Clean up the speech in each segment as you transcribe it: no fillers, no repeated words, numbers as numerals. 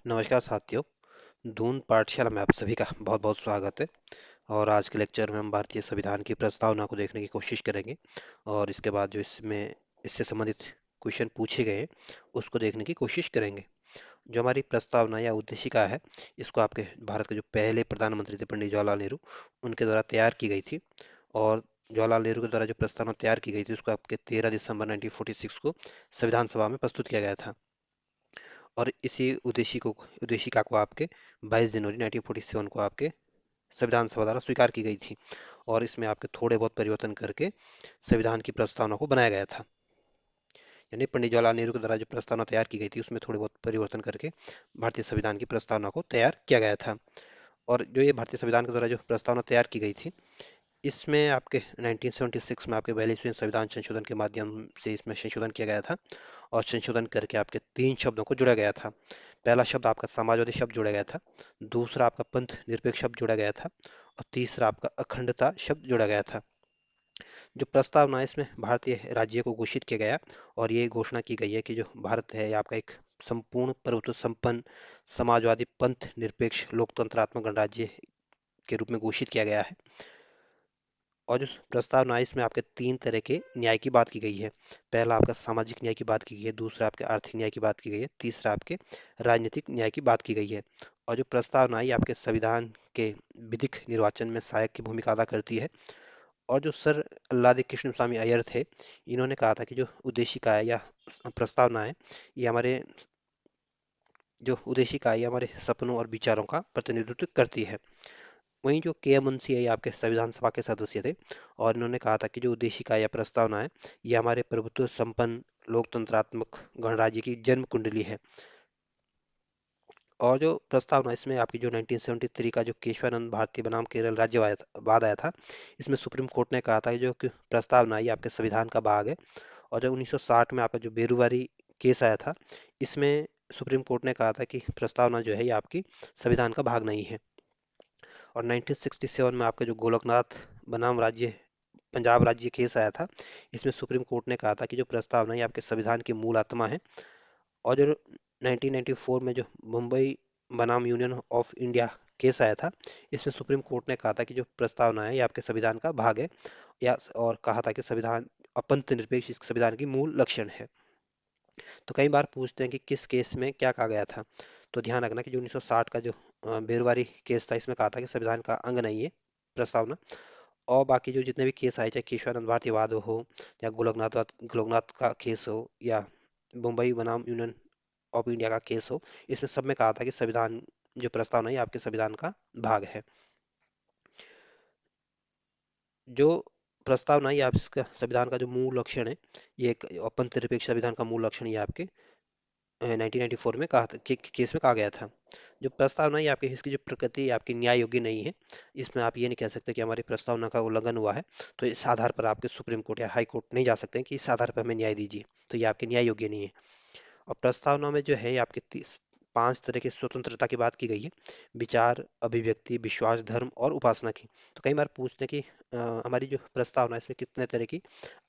नमस्कार साथियों। दून पाठशाला में आप सभी का बहुत बहुत स्वागत है। और आज के लेक्चर में हम भारतीय संविधान की प्रस्तावना को देखने की कोशिश करेंगे और इसके बाद जो इसमें इससे संबंधित क्वेश्चन पूछे गए हैं उसको देखने की कोशिश करेंगे। जो हमारी प्रस्तावना या उद्देशिका है, इसको आपके भारत के जो पहले प्रधानमंत्री थे पंडित जवाहरलाल नेहरू, उनके द्वारा तैयार की गई थी। और जवाहरलाल नेहरू के द्वारा जो प्रस्तावना तैयार की गई थी उसको आपके 13 दिसंबर 1946 को संविधान सभा में प्रस्तुत किया गया था। और इसी उद्देशिका को आपके 22 जनवरी 1947 को आपके संविधान सभा द्वारा स्वीकार की गई थी। और इसमें आपके थोड़े बहुत परिवर्तन करके संविधान की प्रस्तावना को बनाया गया था। यानी पंडित जवाहरलाल नेहरू के द्वारा जो प्रस्तावना तैयार की गई थी उसमें थोड़े बहुत परिवर्तन करके भारतीय संविधान की प्रस्तावना को तैयार किया गया था। और जो ये भारतीय संविधान के द्वारा जो प्रस्तावना तैयार की गई थी, इसमें आपके 1976 में आपके 42वें संविधान संशोधन के माध्यम से इसमें संशोधन किया गया था। और संशोधन करके आपके 3 शब्दों को जोड़ा गया था। पहला शब्द आपका समाजवादी शब्द जोड़ा गया था, दूसरा आपका पंथ निरपेक्ष शब्द जोड़ा गया था, और तीसरा आपका अखंडता शब्द जोड़ा गया था। जो प्रस्तावना है इसमें भारतीय राज्य को घोषित किया गया और ये घोषणा की गई है कि जो भारत है ये आपका एक संपूर्ण प्रभुत्व संपन्न समाजवादी पंथ निरपेक्ष लोकतंत्रात्मक गणराज्य के रूप में घोषित किया गया है। और जो प्रस्तावना है इसमें आपके 3 तरह के न्याय की बात की गई है। पहला आपका सामाजिक न्याय की बात की गई है, दूसरा आपके आर्थिक न्याय की बात की गई है, तीसरा आपके राजनीतिक न्याय की बात की गई है। और जो प्रस्तावना है ये आपके संविधान के विधिक निर्वाचन में सहायक की भूमिका अदा करती है। और जो सर अल्लादी कृष्ण स्वामी अय्यर थे, इन्होंने कहा था कि जो उद्देशिका है या प्रस्तावना है, ये हमारे जो उद्देशिका है ये हमारे सपनों और विचारों का प्रतिनिधित्व करती है। वहीं जो के एम मुंशी है ये आपके संविधान सभा के सदस्य थे और इन्होंने कहा था कि जो उद्देशिका या प्रस्तावना है ये हमारे प्रभुत्व संपन्न लोकतंत्रात्मक गणराज्य की जन्म कुंडली है। और जो प्रस्तावना इसमें आपकी जो 1973 का जो केशवानंद भारतीय बनाम केरल वाद आया था, इसमें सुप्रीम कोर्ट ने कहा था कि जो कि प्रस्तावना ये आपके संविधान का भाग है। और जो 1960 में आपका जो बेरुवारी केस आया था, इसमें सुप्रीम कोर्ट ने कहा था कि प्रस्तावना जो है ये आपकी संविधान का भाग नहीं है। और 1967 में आपका जो गोलकनाथ बनाम राज्य पंजाब राज्य केस आया था, इसमें सुप्रीम कोर्ट ने कहा था कि जो प्रस्तावना है ये आपके संविधान की मूल आत्मा है। और जो 1994 में जो मुंबई बनाम यूनियन ऑफ इंडिया केस आया था, इसमें सुप्रीम कोर्ट ने कहा था कि जो प्रस्तावना है ये आपके संविधान का भाग है, या और कहा था कि संविधान अपंत निरपेक्ष इस संविधान की मूल लक्षण है। तो कई बार पूछते हैं कि किस केस में क्या कहा गया था। तो ध्यान रखना कि जो 1960 का जो बेरवारी केस था, इसमें कहा था कि संविधान का अंग नहीं है प्रस्तावना। और बाकी जो जितने भी केस आए, चाहे केशवानंद भारती वाद हो या गोलकनाथ का केस हो या मुंबई बनाम यूनियन ऑफ इंडिया का केस हो, इसमें सब में कहा था कि संविधान जो प्रस्तावना है ये आपके संविधान का भाग है। जो प्रस्तावना है ये आपका संविधान का जो मूल लक्षण है, ये एक अपंत निरपेक्ष संविधान का मूल लक्षण ये आपके 1994 में केस में कहा गया था। जो प्रस्तावना है ये आपके इसकी जो प्रकृति है आपकी न्याय योग्य नहीं है। इसमें आप ये नहीं कह सकते कि हमारी प्रस्तावना का उल्लंघन हुआ है, तो इस आधार पर आपके सुप्रीम कोर्ट या हाई कोर्ट नहीं जा सकते हैं कि इस आधार पर हमें न्याय दीजिए, तो ये आपके न्याय योग्य नहीं है। और प्रस्तावना में जो है ये आपके 5 तरह की स्वतंत्रता की बात की गई है: विचार, अभिव्यक्ति, विश्वास, धर्म और उपासना की। तो कई बार पूछते हैं कि हमारी जो प्रस्तावना है इसमें कितने तरह की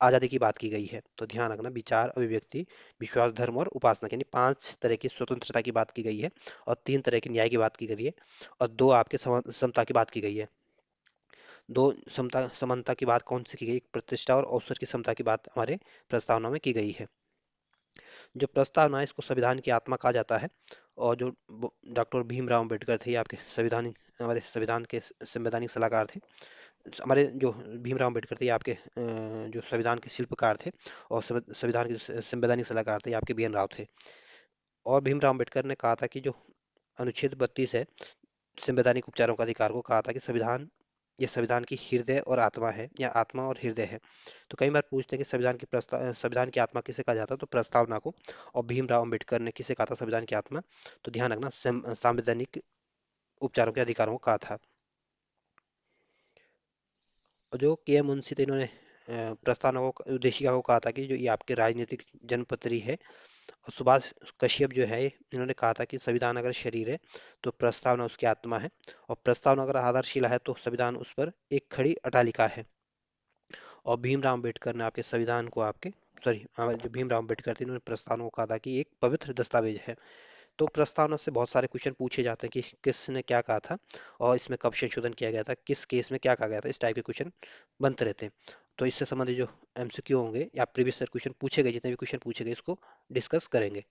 आज़ादी की बात की गई है। तो ध्यान रखना, विचार, अभिव्यक्ति, विश्वास, धर्म और उपासना की, यानी 5 तरह की स्वतंत्रता की बात की गई है और 3 तरह की न्याय की बात की गई है। और 2 आपके समता की बात की गई है। 2 समता समानता की बात कौन सी की गई? एक प्रतिष्ठा और अवसर की समता की बात हमारे प्रस्तावना में की गई है। जो प्रस्तावना है इसको संविधान की आत्मा कहा जाता है। और जो डॉक्टर भीमराव अम्बेडकर थे, ये आपके हमारे संविधान के संवैधानिक सलाहकार थे। हमारे जो भीमराव अम्बेडकर थे ये आपके जो संविधान के शिल्पकार थे। और संविधान के संवैधानिक सलाहकार थे ये आपके बी एन राव थे। और भीमराव अम्बेडकर ने कहा था कि जो अनुच्छेद 32 है संवैधानिक उपचारों का अधिकार को, कहा था कि संविधान ये संविधान की हृदय और आत्मा है, या आत्मा और हृदय है। तो कई बार पूछते हैं कि संविधान की आत्मा किसे कहा जाता है? तो प्रस्तावना को। और भीमराव अम्बेडकर ने किसे कहा था संविधान की आत्मा? तो ध्यान रखना, संवैधानिक उपचारों के अधिकारों को कहा था। और जो के एम मुंशी थे, इन्होंने प्रस्तावना को उद्देशिका को कहा था कि जो ये आपके राजनीतिक जनपत्री है। और सुभाष कश्यप जो है इन्होंने कहा था कि संविधान अगर शरीर है तो प्रस्तावना उसकी आत्मा है, और प्रस्तावना अगर आधारशिला है तो संविधान उस पर एक खड़ी अटालिका है। और भीमराव अम्बेडकर ने आपके संविधान को आपके सॉरी जो भीमराव अम्बेडकर थे इन्होंने प्रस्तावना को कहा था कि एक पवित्र दस्तावेज है। तो प्रस्तावना से बहुत सारे क्वेश्चन पूछे जाते हैं कि किसने क्या कहा था और इसमें कब संशोधन किया गया था, किस केस में क्या कहा गया था, इस टाइप के क्वेश्चन बनते रहते हैं। तो इससे संबंधित जो एमसीक्यू होंगे या प्रीवियस ईयर क्वेश्चन पूछे गए, जितने भी क्वेश्चन पूछे गए, इसको डिस्कस करेंगे।